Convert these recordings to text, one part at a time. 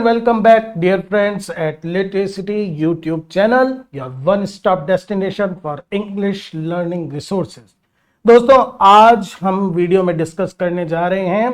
and welcome back, dear friends, at Literacy YouTube channel, your one-stop destination for English learning resources. दोस्तों, आज हम video में discuss करने जा रहे हैं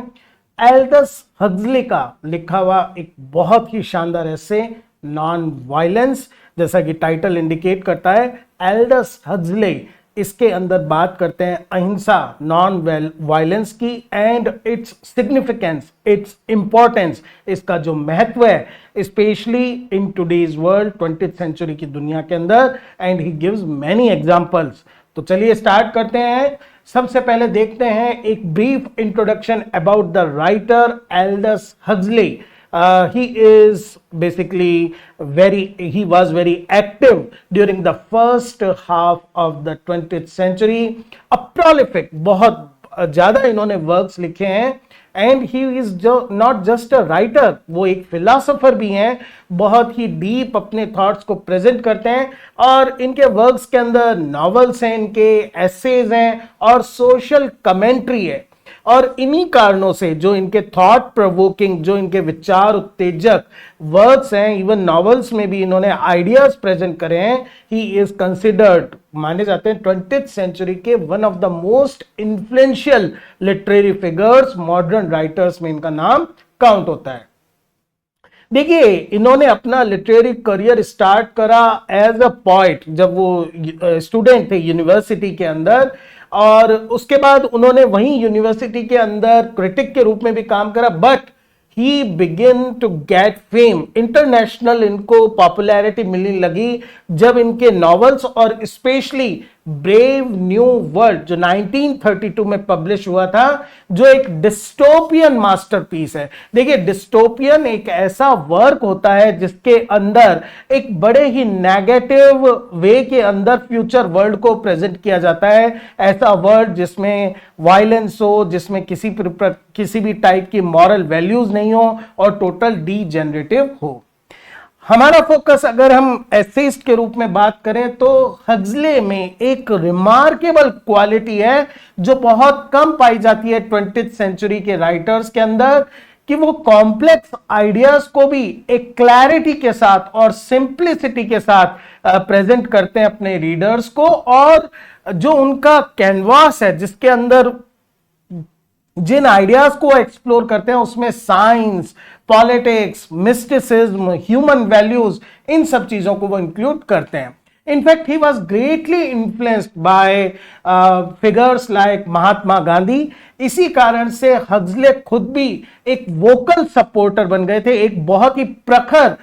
एल्डस हक्सली का लिखा हुआ एक बहुत ही शानदार ऐसे नॉन वायलेंस, जैसा कि टाइटल इंडिकेट करता है एल्डस हक्सली। इसके अंदर बात करते हैं अहिंसा, नॉन वायलेंस की and its significance, its importance, इसका जो महत्व है specially in today's world, 20th century की दुनिया के अंदर, and he gives many examples. तो चलिए स्टार्ट करते हैं। सबसे पहले देखते हैं एक brief introduction about the writer Aldous Huxley. He was very active during the first half of the 20th century. A prolific, बहुत ज्यादा इन्होंने वर्क्स लिखे हैं. And he is not just a writer, वो एक फिलोसोफर भी हैं. बहुत ही डीप अपने थॉट्स को प्रेजेंट करते हैं और इनके वर्क्स के अंदर नॉवेल्स हैं, इनके एसेज हैं और सोशल कमेंट्री है. और इन्हीं कारणों से जो इनके थॉट प्रोवोकिंग, जो इनके विचार उत्तेजक वर्क्स हैं, इवन नॉवेल्स में भी इन्होंने आइडियाज प्रेजेंट करे हैं. ही इज कंसिडर्ड, माने जाते हैं 20th सेंचुरी के one of the most influential literary figures. Modern writers में इनका नाम काउंट होता है. देखिए, इन्होंने अपना लिटरेरी करियर स्टार्ट करा एज अ पोएट जब वो स्टूडेंट थे यूनिवर्सिटी के अंदर, और उसके बाद उन्होंने वहीं यूनिवर्सिटी के अंदर क्रिटिक के रूप में भी काम करा. But he begin to get fame, international इनको पॉपुलैरिटी मिलने लगी जब इनके नॉवेल्स और स्पेशली ब्रेव न्यू वर्ल्ड जो 1932 में पब्लिश हुआ था, जो एक डिस्टोपियन मास्टरपीस है. देखिए, डिस्टोपियन एक ऐसा वर्क होता है जिसके अंदर एक बड़े ही नेगेटिव वे के अंदर फ्यूचर वर्ल्ड को प्रेजेंट किया जाता है. ऐसा वर्ल्ड जिसमें वायलेंस हो, जिसमें किसी भी टाइप की मॉरल वैल्यूज नहीं हो और टोटल डीजेनरेटिव हो. हमारा फोकस अगर हम एसेइस्ट के रूप में बात करें तो हक्सली में एक रिमार्केबल क्वालिटी है जो बहुत कम पाई जाती है 20th सेंचुरी के राइटर्स के अंदर, कि वो कॉम्प्लेक्स आइडियाज को भी एक क्लैरिटी के साथ और सिंप्लिसिटी के साथ प्रेजेंट करते हैं अपने रीडर्स को. और जो उनका कैनवास है जिसके अंदर जिन आइडियाज को एक्सप्लोर करते हैं उसमें science, politics, mysticism, human values, इन सब चीजों को वो इंक्लूड करते हैं. In fact he was greatly influenced by figures like Mahatma Gandhi. इसी कारण से हक्सली खुद भी एक वोकल सपोर्टर बन गए थे, एक बहुत ही प्रखर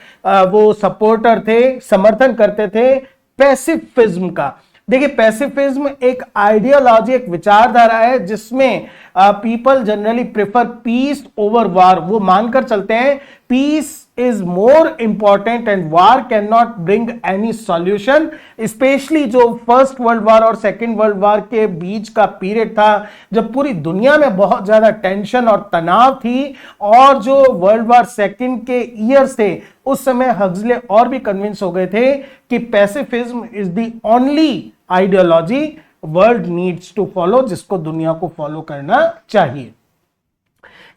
वो सपोर्टर थे, समर्थन करते थे पैसिफिज्म का. देखिए, पैसिफिज्म एक आइडियोलॉजी, एक विचारधारा है जिसमें people generally prefer peace over war. वो मानकर चलते हैं peace is more important and war can not bring any solution. Specially जो फर्स्ट वर्ल्ड वार और सेकेंड वर्ल्ड वार के बीच का पीरियड था, जब पूरी दुनिया में बहुत ज्यादा टेंशन और तनाव थी, और जो वर्ल्ड वार सेकेंड के ईयर्स थे, उस समय हक्सली और भी कन्विंस हो गए थे कि pacifism is the only ideology world needs to follow, जिसको दुनिया को फॉलो करना चाहिए.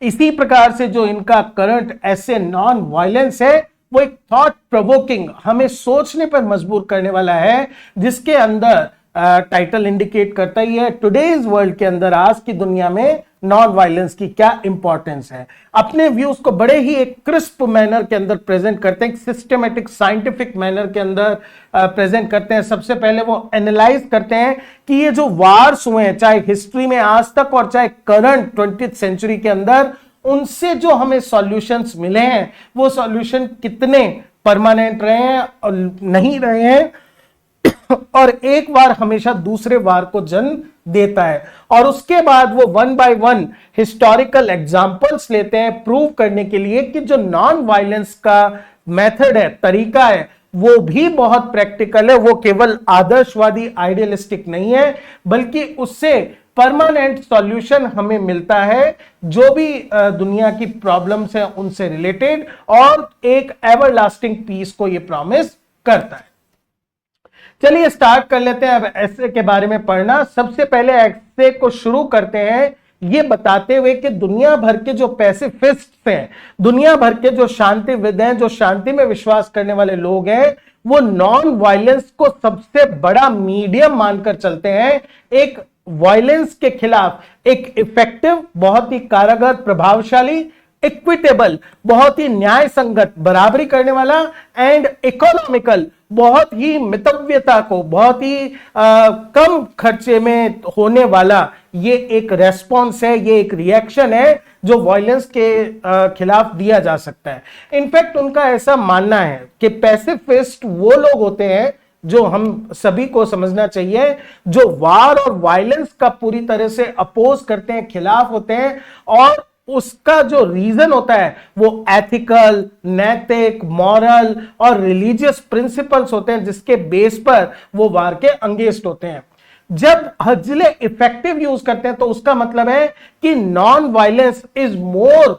इसी प्रकार से जो इनका करंट ऐसे नॉन वायलेंस है, वो एक थॉट प्रोवोकिंग, हमें सोचने पर मजबूर करने वाला है, जिसके अंदर टाइटल इंडिकेट करता ही है टुडेज वर्ल्ड के अंदर, आज की दुनिया में नॉन वायलेंस की क्या इंपॉर्टेंस है. अपने व्यूज को बड़े ही एक क्रिस्प मैनर के अंदर प्रेजेंट करते हैं, सिस्टमेटिक साइंटिफिक मैनर के अंदर प्रेजेंट करते हैं. सबसे पहले वो एनालाइज करते हैं कि ये जो वार्स हुए हैं, चाहे हिस्ट्री में आज तक और चाहे करंट 20th सेंचुरी के अंदर, उनसे जो हमें सॉल्यूशंस मिले हैं, वो सॉल्यूशन कितने परमानेंट रहे हैं और नहीं रहे हैं, और एक वार हमेशा दूसरे वार को जन्म देता है. और उसके बाद वो one by one historical examples लेते हैं प्रूव करने के लिए कि जो नॉन वायलेंस का मेथड है, तरीका है, वो भी बहुत प्रैक्टिकल है. वो केवल आदर्शवादी आइडियलिस्टिक नहीं है, बल्कि उससे परमानेंट सॉल्यूशन हमें मिलता है जो भी दुनिया की प्रॉब्लम्स है उनसे रिलेटेड, और एक एवरलास्टिंग पीस को ये प्रॉमिस करता है. चलिए स्टार्ट कर लेते हैं अब ऐसे के बारे में पढ़ना. सबसे पहले ऐसे को शुरू करते हैं ये बताते हुए कि दुनिया भर के जो पैसिफिस्ट्स हैं, दुनिया भर के जो शांतिविद हैं, जो शांति में विश्वास करने वाले लोग हैं, वो नॉन वायलेंस को सबसे बड़ा मीडियम मानकर चलते हैं एक वायलेंस के खिलाफ, एक इफेक्टिव, बहुत ही कारगर, प्रभावशाली, इक्विटेबल, बहुत ही न्याय संगत, बराबरी करने वाला, एंड इकोनॉमिकल, बहुत ही मितव्यता को बहुत ही कम खर्चे में होने वाला ये एक रेस्पॉन्स है, ये एक रिएक्शन है जो वायलेंस के खिलाफ दिया जा सकता है। इनफैक्ट उनका ऐसा मानना है कि पैसिफिस्ट वो लोग होते हैं, जो हम सभी को समझना चाहिए, जो वार और वायलेंस का पूरी तरह से अपोज करते हैं, खिलाफ होते हैं, और उसका जो रीजन होता है वो एथिकल, नैतिक, मॉरल और रिलीजियस प्रिंसिपल्स होते हैं, जिसके बेस पर वो वार के अंगेंस्ट होते हैं। जब हजले इफेक्टिव यूज करते हैं तो उसका मतलब है कि non violence is more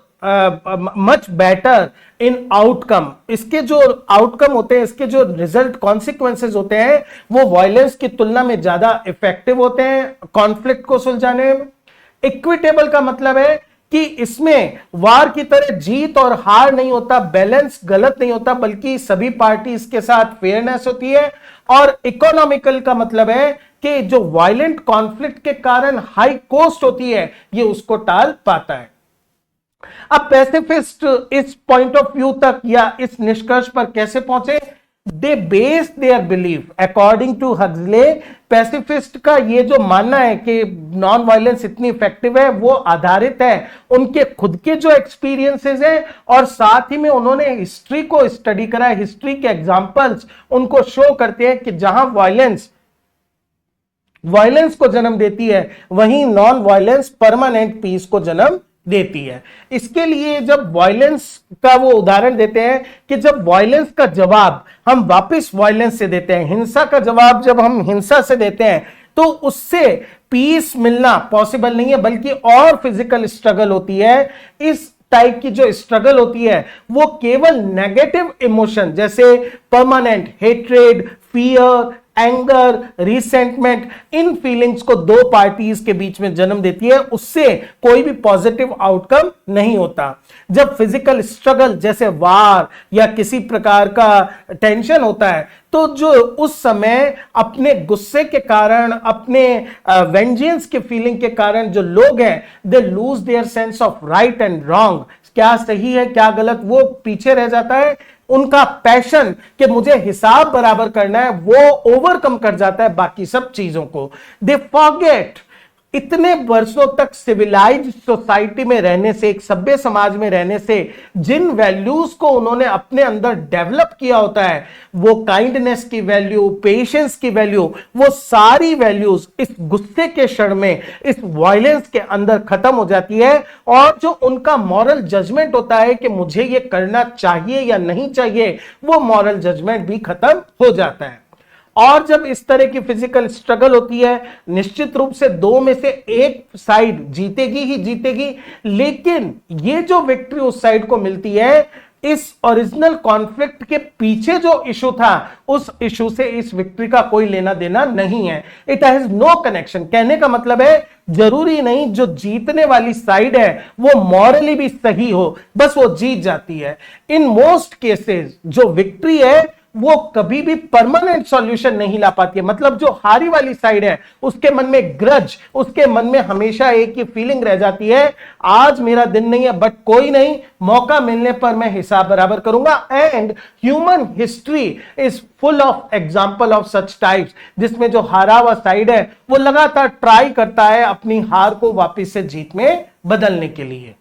much better in outcome. इसके जो आउटकम होते हैं, इसके जो रिजल्ट कॉन्सिक्वेंसेज होते हैं, वो वायलेंस की तुलना में ज्यादा इफेक्टिव होते हैं कॉन्फ्लिक्ट को सुलझाने में। इक्विटेबल का मतलब है कि इसमें वार की तरह जीत और हार नहीं होता, बैलेंस गलत नहीं होता, बल्कि सभी पार्टी के साथ फेयरनेस होती है। और इकोनॉमिकल का मतलब है कि जो वायलेंट कॉन्फ्लिक्ट के कारण हाई कॉस्ट होती है, ये उसको टाल पाता है। अब पैसिफिस्ट इस पॉइंट ऑफ व्यू तक या इस निष्कर्ष पर कैसे पहुंचे? They base their belief according to Huxley. Pacifist का ये जो मानना है कि नॉन वायलेंस इतनी इफेक्टिव है, वो आधारित है उनके खुद के जो एक्सपीरियंसेस हैं, और साथ ही में उन्होंने हिस्ट्री को स्टडी करा है। हिस्ट्री के एग्जांपल्स उनको शो करते हैं कि जहां वायलेंस को जन्म देती है, वहीं नॉन वायलेंस परमानेंट पीस को जन्म देती है। इसके लिए जब वायलेंस का वो उदाहरण देते हैं कि जब वायलेंस का जवाब हम वापस वायलेंस से देते हैं, हिंसा का जवाब जब हम हिंसा से देते हैं, तो उससे पीस मिलना पॉसिबल नहीं है, बल्कि और फिजिकल स्ट्रगल होती है। इस टाइप की जो स्ट्रगल होती है वो केवल नेगेटिव इमोशन जैसे permanent hatred, fear, anger, resentment, इन फीलिंग्स को दो पार्टीज के बीच में जन्म देती है, उससे कोई भी पॉजिटिव आउटकम नहीं होता। जब फिजिकल स्ट्रगल जैसे वार या किसी प्रकार का टेंशन होता है, तो जो उस समय अपने गुस्से के कारण, अपने वेंजेंस के फीलिंग के कारण जो लोग हैं, they lose their sense of right and wrong, क्या सही है क्या गलत, वो पीछे रह जाता है। उनका पैशन कि मुझे हिसाब बराबर करना है, वो ओवरकम कर जाता है बाकी सब चीजों को। दे फॉरगेट, इतने वर्षों तक सिविलाइज्ड सोसाइटी में रहने से, एक सभ्य समाज में रहने से, जिन वैल्यूज को उन्होंने अपने अंदर डेवलप किया होता है, वो काइंडनेस की वैल्यू, पेशेंस की वैल्यू, वो सारी वैल्यूज इस गुस्से के क्षण में, इस वायलेंस के अंदर खत्म हो जाती है। और जो उनका मॉरल जजमेंट होता है कि मुझे ये करना चाहिए या नहीं चाहिए, वो मॉरल जजमेंट भी खत्म हो जाता है। और जब इस तरह की फिजिकल स्ट्रगल होती है, निश्चित रूप से दो में से एक साइड जीतेगी ही जीतेगी, लेकिन ये जो विक्ट्री उस साइड को मिलती है, इस ओरिजिनल कॉन्फ्लिक्ट के पीछे जो इशू था, उस इशू से इस विक्ट्री का कोई लेना देना नहीं है। It has no connection. कहने का मतलब है, जरूरी नहीं जो जीतने वाली साइड है वो मॉरली भी सही हो, बस वो जीत जाती है। इन मोस्ट केसेस जो विक्ट्री है वो कभी भी परमानेंट सॉल्यूशन नहीं ला पाती है। मतलब जो हारी वाली साइड है, उसके मन में ग्रज, उसके मन में हमेशा एक ही फीलिंग रह जाती है, आज मेरा दिन नहीं है, बट कोई नहीं, मौका मिलने पर मैं हिसाब बराबर करूंगा। And human history is full of example of such types, जिसमें जो हारा हुआ साइड है वो लगातार ट्राई करता है अपनी हार को वापिस से जीत में बदलने के लिए।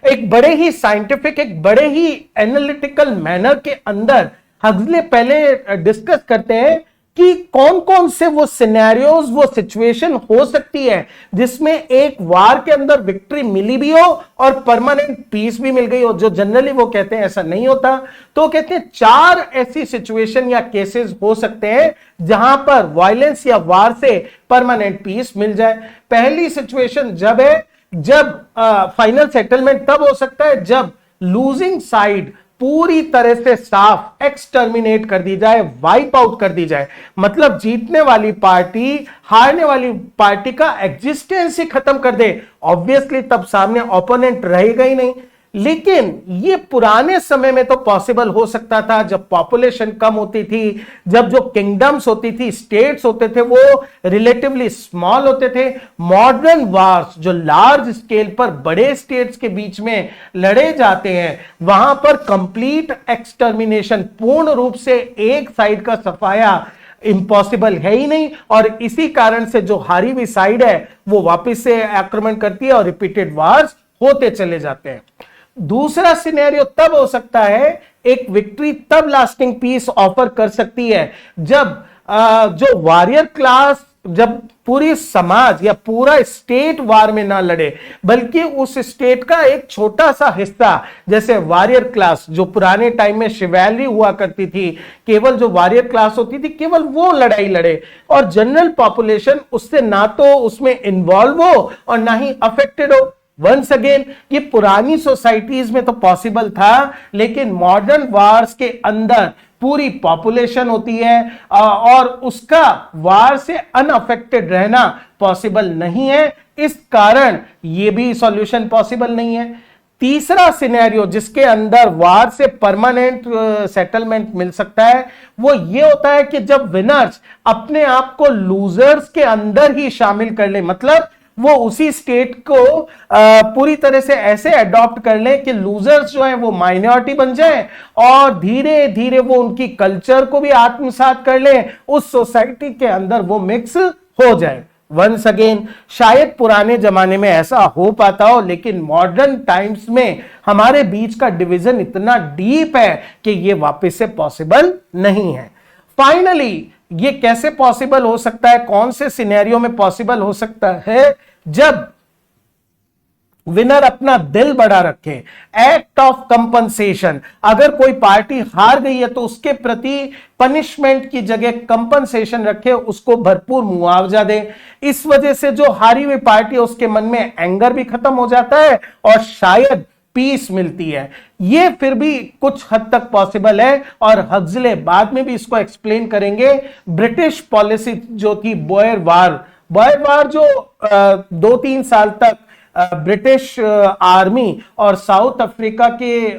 एक बड़े ही साइंटिफिक, एक बड़े ही एनालिटिकल मैनर के अंदर हक्सले पहले डिस्कस करते हैं कि कौन कौन से वो सिनेरियोज, वो सिचुएशन हो सकती है जिसमें एक वार के अंदर विक्ट्री मिली भी हो और परमानेंट पीस भी मिल गई हो। जो जनरली वो कहते हैं ऐसा नहीं होता, तो कहते हैं 4 ऐसी सिचुएशन या केसेस हो सकते हैं जहां पर वायलेंस या वार से परमानेंट पीस मिल जाए। पहली सिचुएशन जब फाइनल सेटलमेंट तब हो सकता है जब लूजिंग साइड पूरी तरह से साफ एक्सटर्मिनेट कर दी जाए, वाइप आउट कर दी जाए, मतलब जीतने वाली पार्टी हारने वाली पार्टी का एग्जिस्टेंस ही खत्म कर दे, ऑब्वियसली तब सामने ओपोनेंट रहेगा ही नहीं। लेकिन ये पुराने समय में तो पॉसिबल हो सकता था, जब पॉपुलेशन कम होती थी, जब जो किंगडम्स होती थी, स्टेट्स होते थे, वो रिलेटिवली स्मॉल होते थे। मॉडर्न वार्स जो लार्ज स्केल पर बड़े स्टेट्स के बीच में लड़े जाते हैं, वहां पर कंप्लीट एक्सटर्मिनेशन, पूर्ण रूप से एक साइड का सफाया इम्पॉसिबल है ही नहीं, और इसी कारण से जो हारी हुई साइड है वो वापस से आक्रमण करती है और रिपीटेड वार्स होते चले जाते हैं। दूसरा सिनेरियो तब हो सकता है, एक विक्ट्री तब लास्टिंग पीस ऑफर कर सकती है जब जो वॉरियर क्लास, जब पूरी समाज या पूरा स्टेट वार में ना लड़े, बल्कि उस स्टेट का एक छोटा सा हिस्सा, जैसे वॉरियर क्लास जो पुराने टाइम में शिवैलरी हुआ करती थी, केवल जो वॉरियर क्लास होती थी केवल वो लड़ाई लड़े, और जनरल पॉपुलेशन उससे ना तो उसमें इन्वॉल्व हो और ना ही अफेक्टेड हो। वंस अगेन, ये पुरानी सोसाइटीज में तो पॉसिबल था, लेकिन मॉडर्न वार्स के अंदर पूरी पॉपुलेशन होती है और उसका वार से अनअफेक्टेड रहना पॉसिबल नहीं है, इस कारण ये भी सॉल्यूशन पॉसिबल नहीं है। तीसरा सिनेरियो जिसके अंदर वार से परमानेंट सेटलमेंट मिल सकता है, वो ये होता है कि जब विनर्स अपने आप को लूजर्स के अंदर ही शामिल कर ले, मतलब वो उसी स्टेट को पूरी तरह से ऐसे अडॉप्ट कर ले कि लूजर्स जो हैं वो माइनॉरिटी बन जाएं, और धीरे धीरे वो उनकी कल्चर को भी आत्मसात कर ले, उस सोसाइटी के अंदर वो मिक्स हो जाए। वंस अगेन, शायद पुराने जमाने में ऐसा हो पाता हो, लेकिन मॉडर्न टाइम्स में हमारे बीच का डिवीजन इतना डीप है कि ये वापस से पॉसिबल नहीं है। फाइनली, ये कैसे पॉसिबल हो सकता है, कौन से सिनेरियो में पॉसिबल हो सकता है, जब विनर अपना दिल बड़ा रखे, एक्ट ऑफ कंपनसेशन, अगर कोई पार्टी हार गई है तो उसके प्रति पनिशमेंट की जगह कंपनसेशन रखे, उसको भरपूर मुआवजा दे। इस वजह से जो हारी हुई पार्टी है उसके मन में एंगर भी खत्म हो जाता है और शायद पीस मिलती है। ये फिर भी कुछ हद तक पॉसिबल है, और हक्सले बाद में भी इसको एक्सप्लेन करेंगे। ब्रिटिश पॉलिसी जो थी बॉयर वार जो 2-3 साल तक ब्रिटिश आर्मी और साउथ अफ्रीका के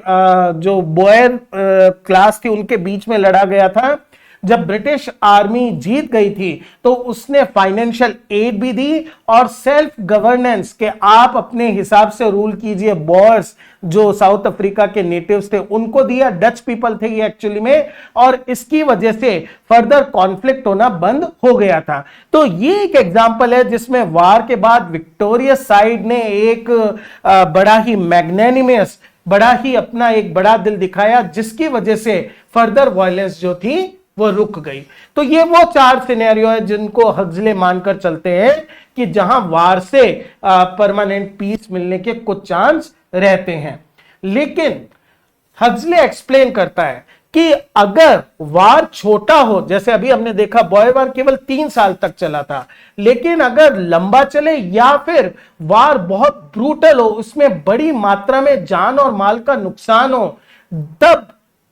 जो बॉयर क्लास थी उनके बीच में लड़ा गया था। जब ब्रिटिश आर्मी जीत गई थी तो उसने फाइनेंशियल एड भी दी और सेल्फ गवर्नेंस के आप अपने हिसाब से रूल कीजिए, बॉयर्स जो साउथ अफ्रीका के नेटिव्स थे उनको दिया, डच पीपल थे ये एक्चुअली में, और इसकी वजह से फर्दर कॉन्फ्लिक्ट होना बंद हो गया था। तो ये एक एग्जांपल है जिसमें वार के बाद विक्टोरियस साइड ने एक बड़ा ही मैग्नेनिमस, बड़ा ही अपना एक बड़ा दिल दिखाया, जिसकी वजह से फर्दर वायलेंस जो थी वो रुक गई। तो ये वो 4 सिनेरियो है जिनको हक्सले मानकर चलते हैं कि जहां वार से परमानेंट पीस मिलने के कुछ चांस रहते हैं। लेकिन हक्सले एक्सप्लेन करता है कि अगर वार छोटा हो, जैसे अभी हमने देखा बॉयर वार केवल 3 साल तक चला था, लेकिन अगर लंबा चले या फिर वार बहुत ब्रूटल हो, उसमें बड़ी मात्रा में जान और माल का नुकसान हो, तब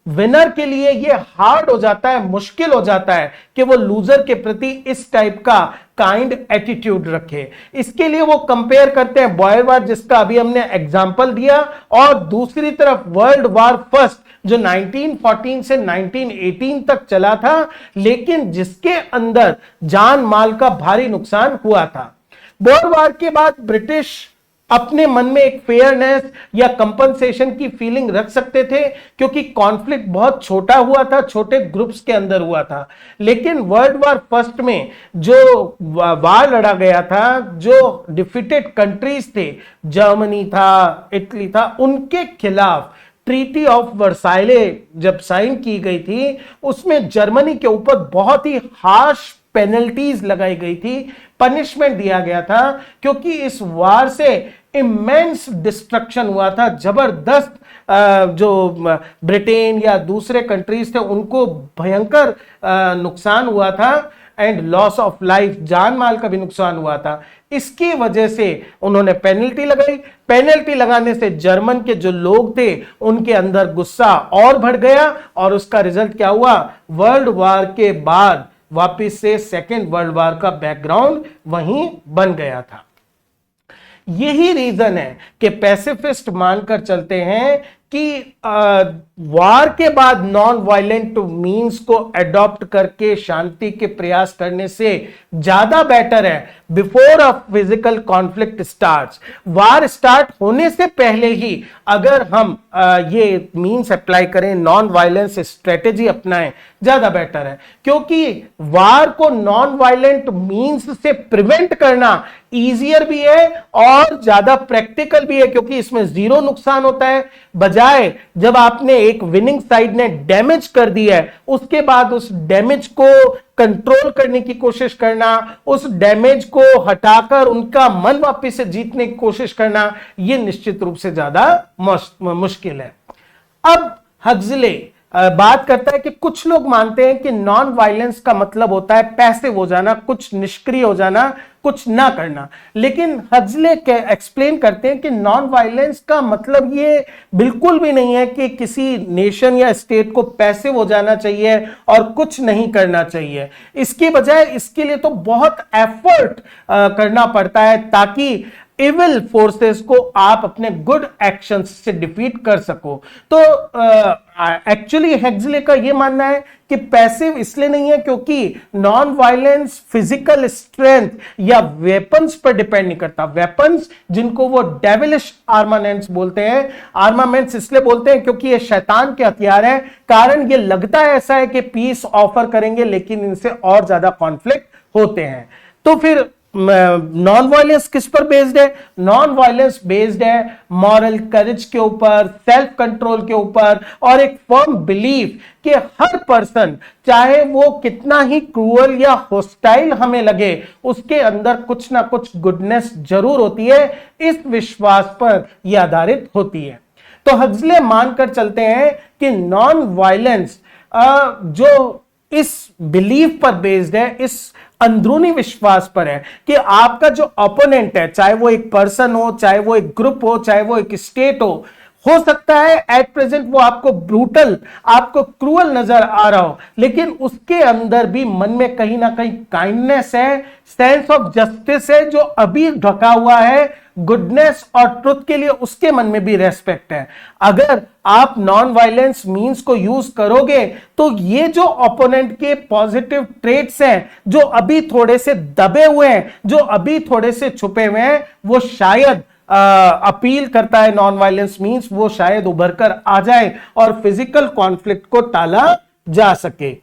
विनर के लिए यह हार्ड हो जाता है, मुश्किल हो जाता है कि वो लूजर के प्रति इस टाइप का काइंड एटीट्यूड रखे। इसके लिए वो कंपेयर करते हैं बॉयर वार, जिसका अभी हमने एग्जांपल दिया, और दूसरी तरफ वर्ल्ड वार फर्स्ट जो 1914 से 1918 तक चला था, लेकिन जिसके अंदर जान माल का भारी नुकसान हुआ था। बॉयर वार के बाद ब्रिटिश अपने मन में एक फेयरनेस या कंपनसेशन की फीलिंग रख सकते थे, क्योंकि कॉन्फ्लिक्ट बहुत छोटा हुआ था, छोटे ग्रुप्स के अंदर हुआ था। लेकिन वर्ल्ड वार फर्स्ट में जो वार लड़ा गया था, जो डिफीटेड कंट्रीज थे, जर्मनी था, इटली था, उनके खिलाफ ट्रीटी ऑफ वर्साइले जब साइन की गई थी, उसमें जर्मनी के ऊपर बहुत ही हार्श पेनल्टीज लगाई गई थी, पनिशमेंट दिया गया था, क्योंकि इस वार से इमेंस डिस्ट्रक्शन हुआ था, जबरदस्त जो ब्रिटेन या दूसरे कंट्रीज थे उनको भयंकर नुकसान हुआ था। एंड लॉस ऑफ लाइफ, जान माल का भी नुकसान हुआ था। इसकी वजह से उन्होंने पेनल्टी लगाई। पेनल्टी लगाने से जर्मन के जो लोग थे उनके अंदर गुस्सा और बढ़ गया और उसका रिजल्ट क्या हुआ, वर्ल्ड वॉर के बाद वापिस से सेकेंड वर्ल्ड वॉर का बैकग्राउंड वहीं बन गया था। यही रीजन है कि पैसिफिस्ट मानकर चलते हैं कि वार के बाद नॉन वायलेंट मींस को एडॉप्ट करके शांति के प्रयास करने से ज्यादा बेटर है before a physical conflict starts. War start होने से पहले ही अगर हम ये मींस अप्लाई करें, नॉन वायलेंस स्ट्रेटेजी अपनाएं, ज्यादा बेटर है, क्योंकि वार को नॉन वायलेंट मींस से प्रिवेंट करना इजियर भी है और ज्यादा प्रैक्टिकल भी है, क्योंकि इसमें जीरो नुकसान होता है। बजाय जब आपने एक विनिंग साइड ने डैमेज कर दिया है, उसके बाद उस डैमेज को कंट्रोल करने की कोशिश करना, उस डैमेज को हटाकर उनका मन वापस से जीतने की कोशिश करना, यह निश्चित रूप से ज्यादा मुश्किल है। अब हक्सले बात करता है कि कुछ लोग मानते हैं कि नॉन वायलेंस का मतलब होता है पैसिव हो जाना, कुछ निष्क्रिय हो जाना, कुछ ना करना। लेकिन हक्सले एक्सप्लेन करते हैं कि नॉन वायलेंस का मतलब ये बिल्कुल भी नहीं है कि किसी नेशन या स्टेट को पैसिव हो जाना चाहिए और कुछ नहीं करना चाहिए। इसकी बजाय इसके लिए तो बहुत एफर्ट करना पड़ता है ताकि इविल फोर्सेस को आप अपने गुड एक्शंस से डिफीट कर सको। तो एक्चुअली हक्सले का यह मानना है कि पैसिव इसलिए नहीं है क्योंकि नॉन वायलेंस फिजिकल स्ट्रेंथ या वेपन्स पर डिपेंड नहीं करता। वेपन्स जिनको वो डेविलिश आर्मामेंट्स बोलते हैं, आर्मामेंट्स इसलिए बोलते हैं क्योंकि ये शैतान के हथियार है। कारण ये लगता है ऐसा है कि पीस ऑफर करेंगे, लेकिन इनसे और ज्यादा कॉन्फ्लिक्ट होते हैं। तो फिर नॉन वायलेंस किस पर बेस्ड है? नॉन वायलेंस बेस्ड है मॉरल करेज के ऊपर, सेल्फ कंट्रोल के ऊपर और एक फर्म बिलीफ कि हर पर्सन, चाहे वो कितना ही क्रूअल या होस्टाइल हमें लगे, उसके अंदर कुछ ना कुछ गुडनेस जरूर होती है। इस विश्वास पर यह आधारित होती है। तो हक्सले मानकर चलते हैं कि नॉन वायलेंस जो इस बिलीफ पर बेस्ड है, इस अंदरूनी विश्वास पर है कि आपका जो ओपोनेंट है, चाहे वो एक पर्सन हो, चाहे वो एक ग्रुप हो, चाहे वो एक स्टेट हो सकता है एट प्रेजेंट वो आपको ब्रूटल, आपको क्रूअल नजर आ रहा हो, लेकिन उसके अंदर भी मन में कहीं ना कहीं काइंडनेस है, सेंस ऑफ जस्टिस है जो अभी ढका हुआ है, गुडनेस और ट्रुथ के लिए उसके मन में भी रेस्पेक्ट है। अगर आप नॉन वायलेंस मींस को यूज करोगे तो ये जो ओपोनेंट के पॉजिटिव ट्रेट्स हैं, जो अभी थोड़े से दबे हुए हैं, जो अभी थोड़े से छुपे हुए हैं, वो शायद अपील करता है नॉन वायलेंस मींस, वो शायद उभर कर आ जाए और फिजिकल कॉन्फ्लिक्ट को टाला जा सके।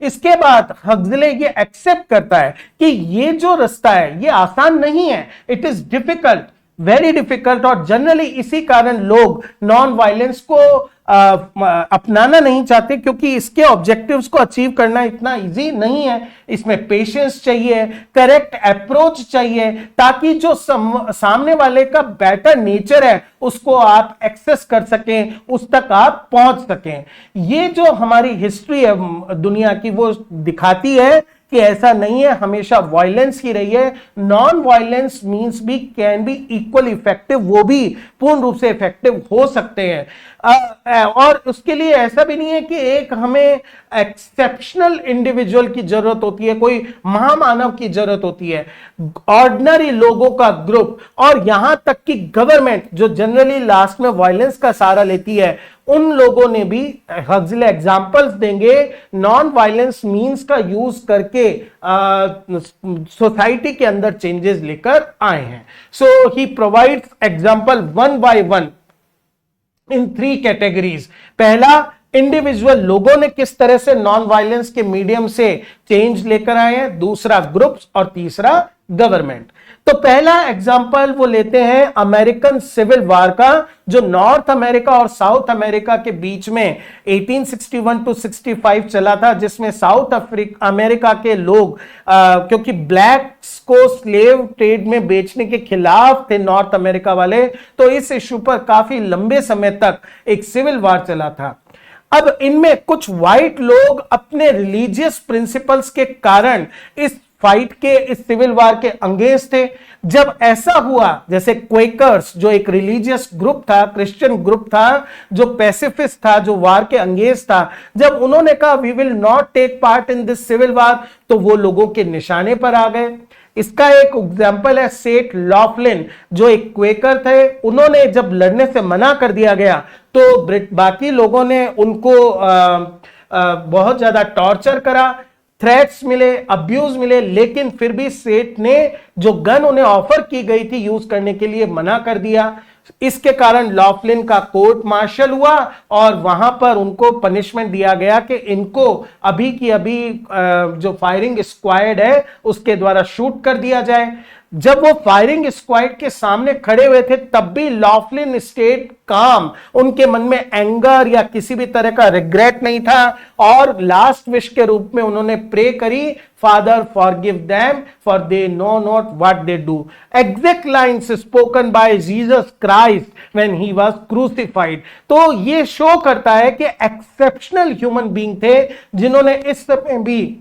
इसके बाद हक्सले ये एक्सेप्ट करता है कि ये जो रास्ता है ये आसान नहीं है, it is difficult, very difficult, और जनरली इसी कारण लोग नॉन वायलेंस को अपनाना नहीं चाहते, क्योंकि इसके ऑब्जेक्टिव्स को अचीव करना इतना इजी नहीं है। इसमें पेशेंस चाहिए, करेक्ट अप्रोच चाहिए, ताकि जो सामने वाले का बेटर नेचर है उसको आप एक्सेस कर सकें, उस तक आप पहुंच सकें। ये जो हमारी हिस्ट्री है दुनिया की, वो दिखाती है कि ऐसा नहीं है, हमेशा वायलेंस ही रही है। नॉन वायलेंस मींस भी कैन बी इक्वल इफेक्टिव, वो भी पूर्ण रूप से इफेक्टिव हो सकते हैं। और उसके लिए ऐसा भी नहीं है कि एक हमें एक्सेप्शनल इंडिविजुअल की जरूरत होती है, कोई महामानव की जरूरत होती है। ऑर्डिनरी लोगों का ग्रुप और यहां तक कि गवर्नमेंट जो जनरली लास्ट में वायलेंस का सहारा लेती है, उन लोगों ने भी, हक्सले एग्जांपल्स देंगे, नॉन वायलेंस मींस का यूज करके सोसाइटी के अंदर चेंजेस लेकर आए हैं। So he provides example one by one in 3 categories. पहला, इंडिविजुअल लोगों ने किस तरह से नॉन वायलेंस के मीडियम से चेंज लेकर आए हैं, दूसरा ग्रुप्स, और तीसरा गवर्नमेंट। तो पहला एग्जांपल वो लेते हैं अमेरिकन सिविल वार का, जो नॉर्थ अमेरिका और साउथ अमेरिका के बीच में 1861 to 65 चला था, जिसमें साउथ अमेरिका के लोग क्योंकि ब्लैक्स को स्लेव ट्रेड में बेचने के खिलाफ थे नॉर्थ अमेरिका वाले, तो इस इश्यू पर काफी लंबे समय तक एक सिविल वार चला था। अब इनमें कुछ व्हाइट लोग अपने रिलीजियस प्रिंसिपल्स के कारण इस फाइट के, इस सिविल वार के अंगेंस्ट थे। जब ऐसा हुआ, जैसे क्वेकर्स जो एक रिलीजियस ग्रुप था, क्रिश्चियन ग्रुप था, जो पैसिफिस्ट था, जो वार के अंगेंस्ट था, जब उन्होंने कहा we will not take part in this civil war, तो वो लोगों के निशाने पर आ गए। इसका एक एग्जाम्पल है सेठ लॉफलिन, जो एक क्वेकर थे। उन्होंने जब लड़ने से मना कर दिया गया तो बाकी लोगों ने उनको बहुत ज्यादा टॉर्चर करा, थ्रेट्स मिले, अब्यूज मिले, लेकिन फिर भी सेठ ने जो गन उन्हें ऑफर की गई थी यूज करने के लिए मना कर दिया। इसके कारण लॉफलिन का कोर्ट मार्शल हुआ और वहां पर उनको पनिशमेंट दिया गया कि इनको अभी की अभी जो फायरिंग स्क्वाड है उसके द्वारा शूट कर दिया जाए। जब वो फायरिंग स्क्वाड के सामने खड़े हुए थे तब भी लॉफलिन स्टेट काम, उनके मन में एंगर या किसी भी तरह का रिग्रेट नहीं था और लास्ट विश के रूप में उन्होंने प्रे करी, father forgive them for they know not what they do. Exact lines spoken by Jesus Christ when he was crucified. तो ये शो करता है कि एक्सेप्शनल ह्यूमन बीइंग थे जिन्होंने इस समय भी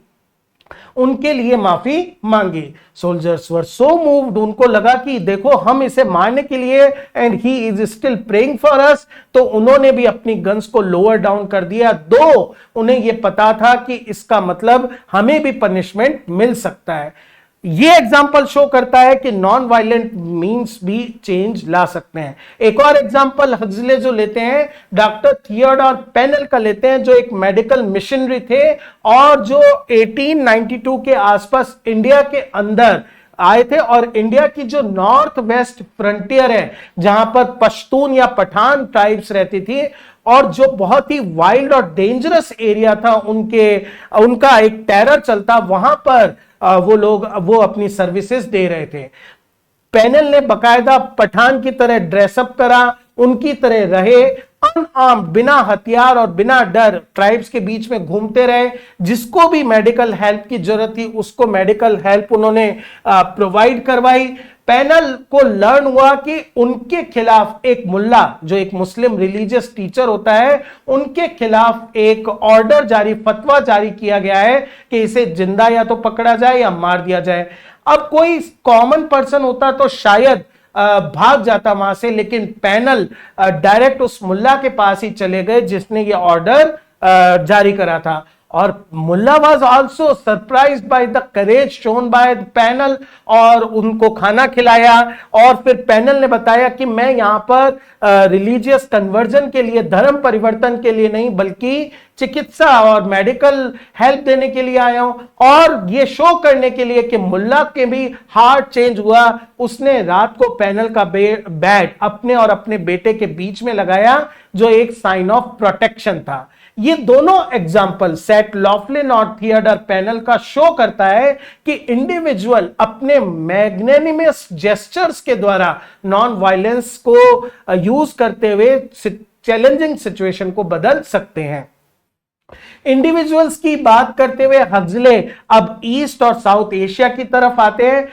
उनके लिए माफी मांगी। सोल्जर्स वर सो मूव्ड, उनको लगा कि देखो हम इसे मारने के लिए, and he is still praying for us, तो उन्होंने भी अपनी गन्स को लोअर डाउन कर दिया। दो उन्हें यह पता था कि इसका मतलब हमें भी पनिशमेंट मिल सकता है। ये एग्जाम्पल शो करता है कि नॉन वायलेंट मीन्स भी चेंज ला सकते हैं। एक और एग्जाम्पल हक्सले जो लेते हैं, डॉक्टर थियोडोर पेनेल का लेते हैं, जो एक मेडिकल मिशनरी थे और जो 1892 के आसपास इंडिया के अंदर आए थे और इंडिया की जो नॉर्थ वेस्ट फ्रंटियर है जहां पर पश्तून या पठान ट्राइब्स रहती थी और जो बहुत ही वाइल्ड और डेंजरस एरिया था, उनका एक टेरर चलता, वहां पर वो लोग वो अपनी सर्विसेज दे रहे थे। पैनल ने बकायदा पठान की तरह ड्रेसअप करा, उनकी तरह रहे, अनआर्म्ड, बिना हथियार और बिना डर ट्राइब्स के बीच में घूमते रहे। जिसको भी मेडिकल हेल्प की जरूरत थी उसको मेडिकल हेल्प उन्होंने प्रोवाइड करवाई। पैनल को लर्न हुआ कि उनके खिलाफ एक मुल्ला, जो एक मुस्लिम रिलीजियस टीचर होता है, उनके खिलाफ एक ऑर्डर जारी, फतवा जारी किया गया है कि इसे जिंदा या तो पकड़ा जाए या मार दिया जाए। अब कोई कॉमन पर्सन होता तो शायद भाग जाता वहां से, लेकिन पैनल डायरेक्ट उस मुल्ला के पास ही चले गए जिसने ये ऑर्डर जारी करा था। और मुल्ला was also surprised by the courage shown by the panel और उनको खाना खिलाया। और फिर पैनल ने बताया कि मैं यहां पर रिलीजियस कन्वर्जन के लिए, धर्म परिवर्तन के लिए नहीं बल्कि चिकित्सा और मेडिकल हेल्प देने के लिए आया हूं। और ये शो करने के लिए कि मुल्ला के भी हार्ट चेंज हुआ, उसने रात को पैनल का बेड अपने और अपने बेटे के बीच में लगाया, जो एक साइन ऑफ प्रोटेक्शन था। ये दोनों एग्जाम्पल सेठ लॉफलिन और थियोडोर पेनेल का शो करता है कि इंडिविजुअल अपने मैग्नेनिमस जेस्चर्स के द्वारा नॉन वायलेंस को यूज करते हुए चैलेंजिंग सिचुएशन को बदल सकते हैं। इंडिविजुअल्स की बात करते हुए हक्सले अब ईस्ट और साउथ एशिया की तरफ आते हैं,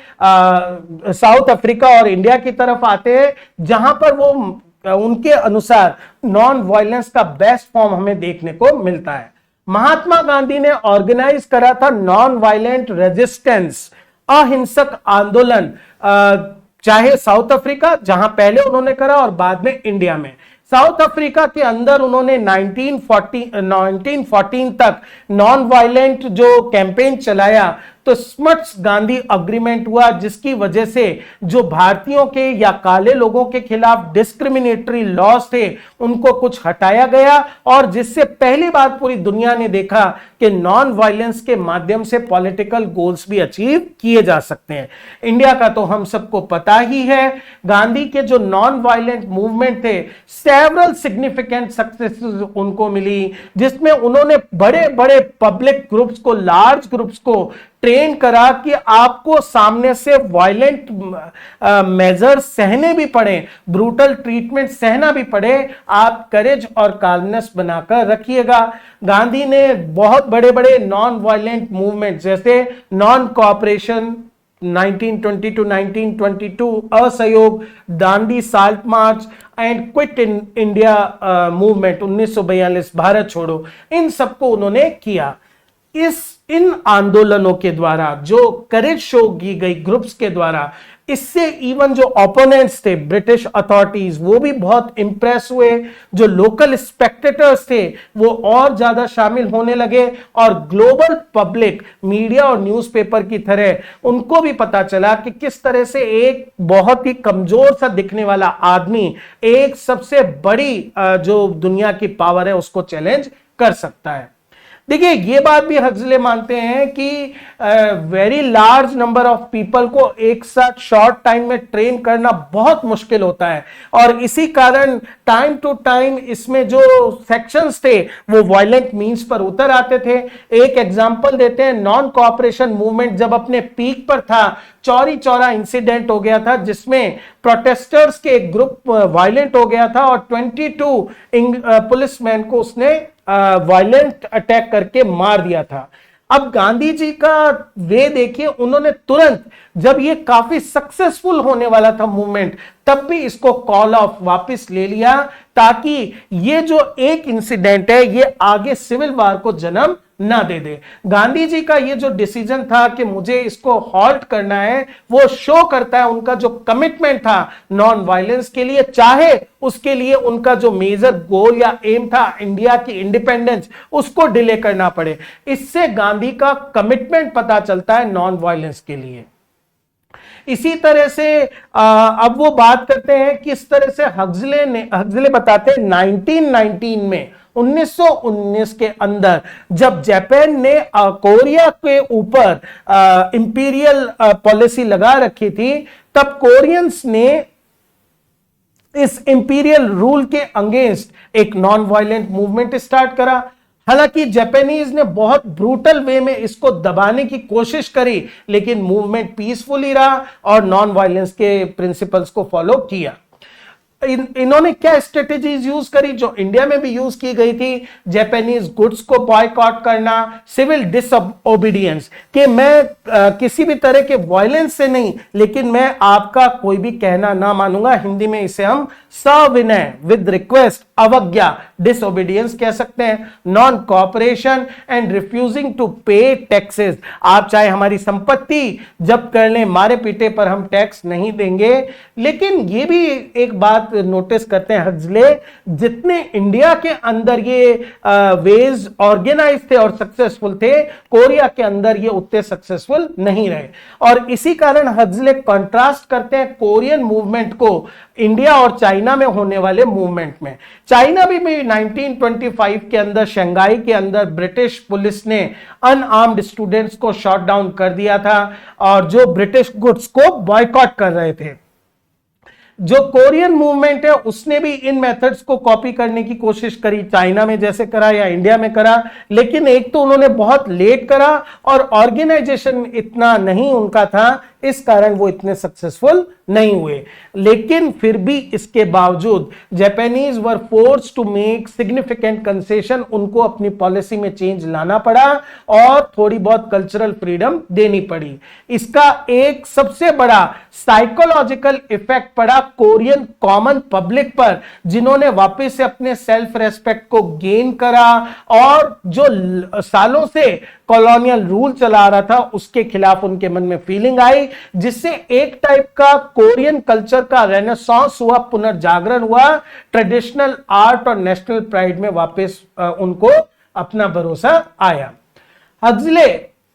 साउथ अफ्रीका और इंडिया की तरफ आते हैं, जहां पर वो उनके अनुसार नॉन वायलेंस का बेस्ट फॉर्म हमें देखने को मिलता है। महात्मा गांधी ने ऑर्गेनाइज करा था नॉन वायलेंट रेजिस्टेंस, अहिंसक आंदोलन, चाहे साउथ अफ्रीका जहां पहले उन्होंने करा और बाद में इंडिया में। साउथ अफ्रीका के अंदर उन्होंने 1914 तक नॉन वायलेंट जो कैंपेन चलाया, तो स्मट्स गांधी अग्रीमेंट हुआ, जिसकी वजह से जो भारतीयों के या काले लोगों के खिलाफ डिस्क्रिमिनेटरी लॉज थे उनको कुछ हटाया गया और जिससे पहली बार पूरी दुनिया ने देखा कि नॉन वायलेंस के माध्यम से पॉलिटिकल गोल्स भी अचीव किए जा सकते हैं। इंडिया का तो हम सबको पता ही है, गांधी के जो नॉन वायलेंट मूवमेंट थे, सेवरल सिग्निफिकेंट सक्सेसेस उनको मिली, जिसमें उन्होंने बड़े बड़े पब्लिक ग्रुप्स को, लार्ज ग्रुप्स को ट्रेन करा कि आपको सामने से वायलेंट मेजर्स सहने भी पड़े, ब्रूटल ट्रीटमेंट सहना भी पड़े, आप करेज और काल्मनेस बनाकर रखिएगा। गांधी ने बहुत बड़े बड़े नॉन वायलेंट मूवमेंट जैसे नॉन कोऑपरेशन 1920 to 1922, असहयोग, Dandi salt march, and quit in India movement 1942 Bharat छोड़ो, इन सबको उन्होंने किया। इन आंदोलनों के द्वारा जो करेज शो की गई ग्रुप्स के द्वारा, इससे इवन जो ओपोनेंट्स थे ब्रिटिश अथॉरिटीज वो भी बहुत इंप्रेस हुए, जो लोकल स्पेक्टेटर्स थे वो और ज्यादा शामिल होने लगे, और ग्लोबल पब्लिक मीडिया और न्यूज़पेपर की तरह उनको भी पता चला कि किस तरह से एक बहुत ही कमजोर सा दिखने वाला आदमी एक सबसे बड़ी जो दुनिया की पावर है उसको चैलेंज कर सकता है। देखिए, ये बात भी हक्सले मानते हैं कि very large number of people को एक साथ शॉर्ट टाइम में ट्रेन करना बहुत मुश्किल होता है, और इसी कारण टाइम टू टाइम इसमें जो सेक्शंस थे वो वायलेंट मीन्स पर उतर आते थे। एक एग्जांपल देते हैं, नॉन कोऑपरेशन मूवमेंट जब अपने पीक पर था, चौरी चौरा इंसिडेंट हो गया था जिसमें प्रोटेस्टर्स के एक ग्रुप वायलेंट हो गया था और 22 पुलिसमैन को उसने वायलेंट अटैक करके मार दिया था। अब गांधी जी का वे देखिए, उन्होंने तुरंत जब ये काफी सक्सेसफुल होने वाला था मूवमेंट, तब भी इसको कॉल ऑफ वापस ले लिया ताकि ये जो एक इंसिडेंट है ये आगे सिविल वार को जन्म ना दे दे। गांधी जी का ये जो डिसीजन था कि मुझे इसको हॉल्ट करना है, वो शो करता है उनका जो कमिटमेंट था नॉन वायलेंस के लिए, चाहे उसके लिए उनका जो मेजर गोल या एम था इंडिया की इंडिपेंडेंस उसको डिले करना पड़े। इससे गांधी का कमिटमेंट पता चलता है नॉन वायलेंस के लिए। इसी तरह से अब वो बात करते हैं किस तरह से हक्सले बताते हैं 1919 में 1919 के अंदर जब जापान ने कोरिया के ऊपर इंपीरियल पॉलिसी लगा रखी थी, तब कोरियंस ने इस इंपीरियल रूल के अगेंस्ट एक नॉन वायलेंट मूवमेंट स्टार्ट करा। हालांकि जापानीज ने बहुत ब्रूटल वे में इसको दबाने की कोशिश करी, लेकिन मूवमेंट पीसफुल रहा और नॉन वायलेंस के प्रिंसिपल्स को फॉलो किया। इन्होंने क्या स्ट्रेटेजीज यूज करी जो इंडिया में भी यूज की गई थी? जापानीज गुड्स को बॉयकॉट करना, सिविल डिसओबीडियंस, कि मैं किसी भी तरह के वायलेंस से नहीं, लेकिन मैं आपका कोई भी कहना ना मानूंगा। हिंदी में इसे हम सविनय, विद रिक्वेस्ट, अवज्ञा, डिसओबीडियंस कह सकते हैं। Non cooperation and refusing to pay taxes, आप चाहे हमारी संपत्ति जब्त कर लें, मारे पीटे पर हम टैक्स नहीं देंगे। लेकिन ये भी एक बात नोटिस करते हैं हक्सले, जितने इंडिया के अंदर ये वेज ऑर्गेनाइज थे और सक्सेसफुल थे, कोरिया के अंदर ये उतने सक्सेसफुल नहीं रहे। और इसी कारण हक्सले कंट्रास्ट करते हैं कोरियन मूवमेंट को इंडिया और चाइना में होने वाले मूवमेंट में। चाइना भी 1925 के अंदर शंघाई के अंदर ब्रिटिश पुलिस ने अनआर्म्ड स्टूडेंट्स को शॉट डाउन कर दिया था और जो ब्रिटिश गुड्स को बॉयकॉट कर रहे थे। जो कोरियन मूवमेंट है उसने भी इन मेथड्स को कॉपी करने की कोशिश करी, चाइना में जैसे करा या इंडिया में करा, लेकिन एक तो उन्होंने बहुत लेट करा और ऑर्गेनाइजेशन इतना नहीं उनका था, इस कारण वो इतने सक्सेसफुल नहीं हुए। लेकिन फिर भी इसके बावजूद Japanese were forced to make significant concession, उनको अपनी पॉलिसी में चेंज लाना पड़ा और थोड़ी बहुत कल्चरल फ्रीडम देनी पड़ी। इसका एक सबसे बड़ा साइकोलॉजिकल इफेक्ट पड़ा कोरियन कॉमन पब्लिक पर, जिन्होंने वापस से अपने सेल्फ रेस्पेक्ट को गेन करा और जो सालों से कॉलोनियल रूल चला रहा था उसके खिलाफ उनके मन में फीलिंग आई, जिससे एक टाइप का कोरियन कल्चर का रेनेसांस हुआ, पुनर्जागरण हुआ, ट्रेडिशनल आर्ट और नेशनल प्राइड में वापस उनको अपना भरोसा आया। हक्सले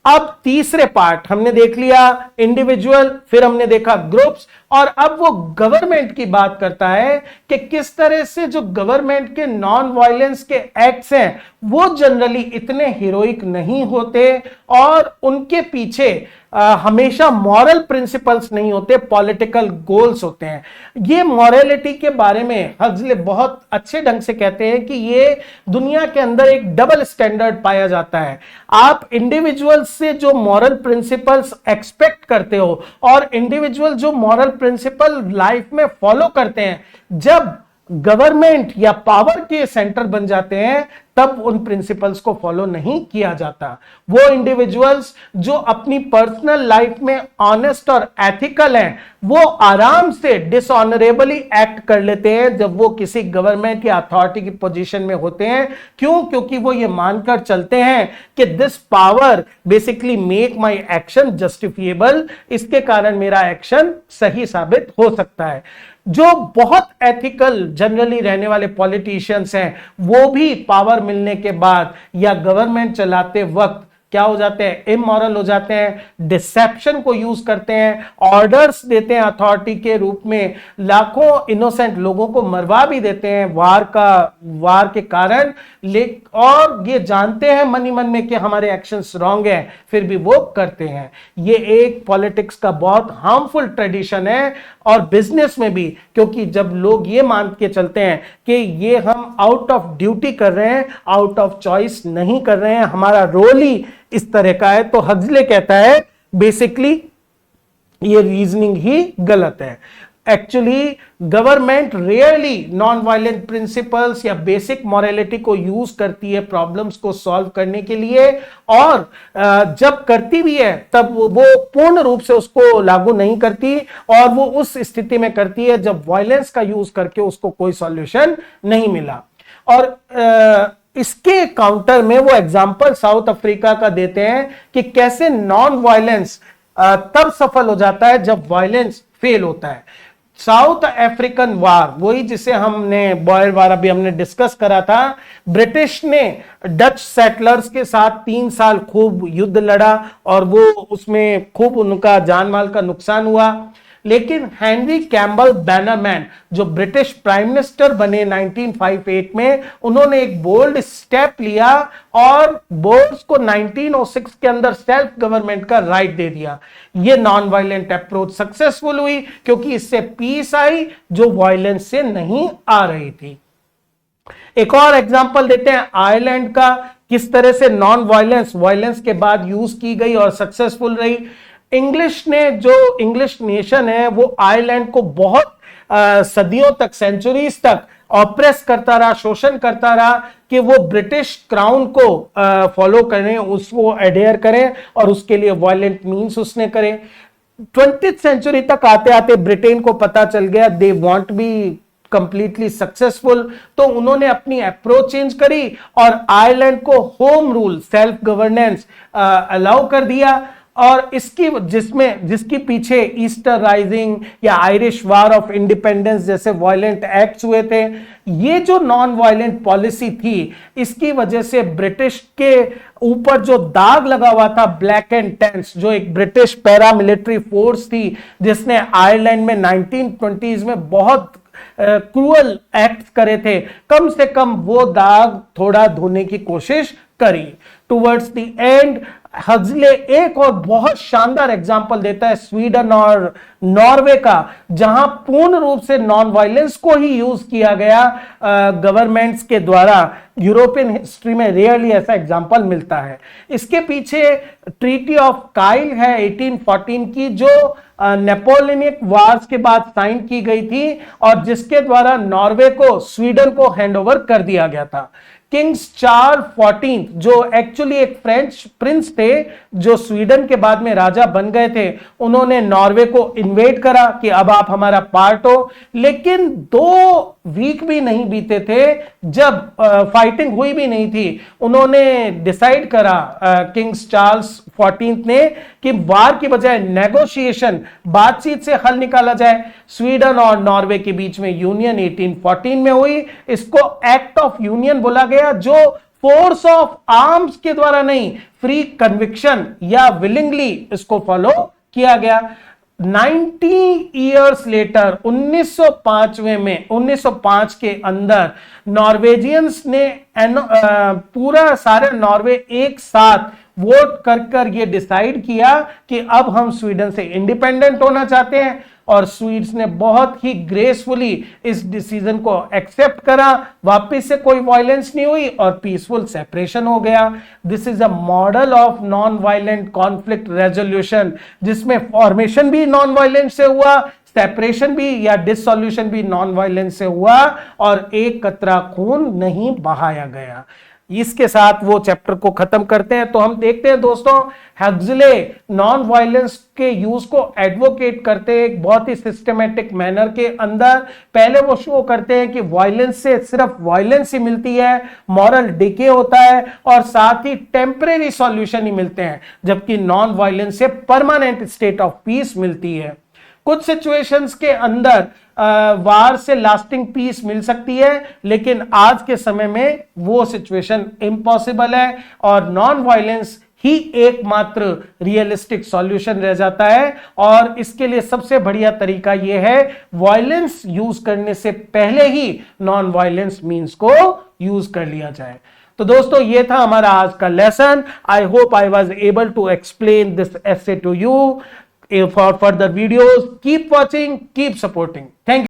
अब तीसरे पार्ट हमने देख लिया इंडिविजुअल, फिर हमने देखा ग्रुप्स, और अब वो गवर्नमेंट की बात करता है कि किस तरह से जो गवर्नमेंट के नॉन वायलेंस के एक्ट्स हैं वो जनरली इतने हीरोइक नहीं होते और उनके पीछे हमेशा मॉरल प्रिंसिपल्स नहीं होते, पॉलिटिकल गोल्स होते हैं। ये मॉरलिटी के बारे में हक्सले बहुत अच्छे ढंग से कहते हैं कि ये दुनिया के अंदर एक डबल स्टैंडर्ड पाया जाता है। आप इंडिविजुअल से जो मॉरल प्रिंसिपल्स एक्सपेक्ट करते हो और इंडिविजुअल जो मॉरल प्रिंसिपल लाइफ में फॉलो करते हैं, जब गवर्नमेंट या पावर के सेंटर बन जाते हैं तब उन प्रिंसिपल्स को फॉलो नहीं किया जाता। वो इंडिविजुअल्स जो अपनी पर्सनल लाइफ में ऑनेस्ट और एथिकल हैं, वो आराम से डिसऑनरेबली एक्ट कर लेते हैं जब वो किसी गवर्नमेंट या अथॉरिटी की पोजीशन में होते हैं। क्यों? क्योंकि वो ये मानकर चलते हैं कि this power basically make my action justifiable, इसके कारण मेरा एक्शन सही साबित हो सकता है। जो बहुत एथिकल जनरली रहने वाले पॉलिटिशियंस हैं, वो भी पावर मिलने के बाद या गवर्नमेंट चलाते वक्त क्या हो जाते हैं? इमोरल हो जाते हैं, डिसेप्शन को यूज करते हैं, ऑर्डर्स देते हैं अथॉरिटी के रूप में, लाखों इनोसेंट लोगों को मरवा भी देते हैं वार के कारण, और ये जानते हैं मन ही मन में कि हमारे एक्शंस रॉन्ग हैं, फिर भी वो करते हैं। ये एक पॉलिटिक्स का बहुत हार्मफुल ट्रेडिशन है, और बिजनेस में भी, क्योंकि जब लोग ये मान के चलते हैं कि ये हम आउट ऑफ ड्यूटी कर रहे हैं, आउट ऑफ चॉइस नहीं कर रहे हैं, हमारा रोल ही इस तरह का है, तो हक्सले कहता है बेसिकली ये रीजनिंग ही गलत है। Actually government rarely non violent principles या बेसिक मॉरलिटी को यूज करती है प्रॉब्लम्स को सॉल्व करने के लिए, और जब करती भी है तब वो पूर्ण रूप से उसको लागू नहीं करती, और वो उस स्थिति में करती है जब वायलेंस का यूज करके उसको कोई सॉल्यूशन नहीं मिला। और इसके काउंटर में वो एग्जांपल साउथ अफ्रीका का देते हैं कि कैसे नॉन वायलेंस तब सफल हो जाता है जब वायलेंस फेल होता है। साउथ अफ्रीकन वार, वही जिसे हमने बॉयर वार अभी हमने डिस्कस करा था, ब्रिटिश ने डच सेटलर्स के साथ 3 साल खूब युद्ध लड़ा और वो उसमें खूब उनका जान माल का नुकसान हुआ। लेकिन हेनरी कैम्पबेल बैनरमैन जो ब्रिटिश प्राइम मिनिस्टर बने 1958 में, उन्होंने एक बोल्ड स्टेप लिया और बोर्ड्स को 1906 के अंदर सेल्फ गवर्नमेंट का राइट दे दिया। ये नॉन वायलेंट अप्रोच सक्सेसफुल हुई क्योंकि इससे पीस आई जो वायलेंस से नहीं आ रही थी। एक और एग्जांपल देते हैं आयरलैंड का, किस तरह से नॉन वायलेंस के बाद यूज की गई और सक्सेसफुल रही। इंग्लिश ने, जो इंग्लिश नेशन है, वो आयरलैंड को बहुत सदियों तक, सेंचुरीज तक ऑप्रेस करता रहा, शोषण करता रहा कि वो ब्रिटिश क्राउन को फॉलो करें, उसको एडेयर करें, और उसके लिए वायलेंट मीन्स उसने करे। 20th सेंचुरी तक आते आते ब्रिटेन को पता चल गया they want be completely successful, तो उन्होंने अपनी अप्रोच चेंज करी और आयरलैंड को home rule, self governance allow कर दिया। और जिसकी पीछे ईस्टर राइजिंग या आयरिश वार ऑफ इंडिपेंडेंस जैसे वायलेंट एक्ट्स हुए थे, ये जो नॉन वायलेंट पॉलिसी थी, इसकी वजह से ब्रिटिश के ऊपर जो दाग लगा हुआ था ब्लैक एंड टेंस, जो एक ब्रिटिश पैरामिलिट्री फोर्स थी जिसने आयरलैंड में 1920s में बहुत क्रूअल एक्ट करे थे, कम से कम वो दाग थोड़ा धोने की कोशिश करी। टुवर्ड्स द एंड हक्सले एक और बहुत शानदार एग्जांपल देता है स्वीडन और नॉर्वे का, जहां पूर्ण रूप से नॉन वायलेंस को ही यूज किया गया गवर्नमेंट्स के द्वारा। यूरोपियन हिस्ट्री में रेयरली ऐसा एग्जांपल मिलता है। इसके पीछे ट्रीटी ऑफ काइल है 1814 की, जो नेपोलियनिक वार्स के बाद साइन की गई थी और जिसके द्वारा नॉर्वे को स्वीडन को हैंडओवर कर दिया गया था। किंग्स चार्ल्स 14 जो एक्चुअली एक फ्रेंच प्रिंस थे जो स्वीडन के बाद में राजा बन गए थे, उन्होंने नॉर्वे को इन्वेट करा कि अब आप हमारा पार्ट हो। लेकिन 2 वीक भी नहीं बीते थे जब फाइटिंग हुई भी नहीं थी, उन्होंने डिसाइड करा किंग्स चार्ल्स 14 ने कि वार की बजाय नेगोशिएशन, बातचीत से हल निकाला जाए। स्वीडन और नॉर्वे के बीच में यूनियन 1814 में हुई। इसको एक्ट ऑफ यूनियन बोला गया, जो फोर्स ऑफ आर्म्स के द्वारा नहीं, फ्री कन्विक्शन या विलिंगली इसको फॉलो किया गया। 90 इयर्स लेटर 1905 के अंदर नॉर्वेजियंस ने पूरा सारे नॉर्वे एक साथ वोट कर ये डिसाइड किया कि अब हम स्वीडन से इंडिपेंडेंट होना चाहते हैं, और स्वीड्स ने बहुत ही ग्रेसफुली इस डिसीजन को एक्सेप्ट करा। वापस से कोई वायलेंस नहीं हुई और पीसफुल सेपरेशन हो गया। This is a model of non violent conflict resolution, जिसमें फॉर्मेशन भी नॉन वायलेंस से हुआ, सेपरेशन भी या डिसोल्यूशन भी नॉन वायलेंस से हुआ, और एक कतरा खून नहीं बहाया गया। इसके साथ वो चैप्टर को खत्म करते हैं। तो हम देखते हैं दोस्तों, हक्सले नॉन वायलेंस के यूज को एडवोकेट करते हैं एक बहुत ही सिस्टमेटिक मैनर के अंदर। पहले वो शो करते हैं कि वायलेंस से सिर्फ वायलेंस ही मिलती है, मॉरल डिके होता है और साथ ही टेम्परेरी सॉल्यूशन ही मिलते हैं, जबकि नॉन वायलेंस से परमानेंट स्टेट ऑफ पीस मिलती है। कुछ सिचुएशंस के अंदर वार से लास्टिंग पीस मिल सकती है, लेकिन आज के समय में वो सिचुएशन इम्पॉसिबल है और नॉन वायलेंस ही एकमात्र रियलिस्टिक सॉल्यूशन रह जाता है। और इसके लिए सबसे बढ़िया तरीका यह है, वायलेंस यूज करने से पहले ही नॉन वायलेंस मीन्स को यूज कर लिया जाए। तो दोस्तों, ये था हमारा आज का lesson. I hope I was able to explain this essay to you. For further videos, keep watching, keep supporting. Thank you.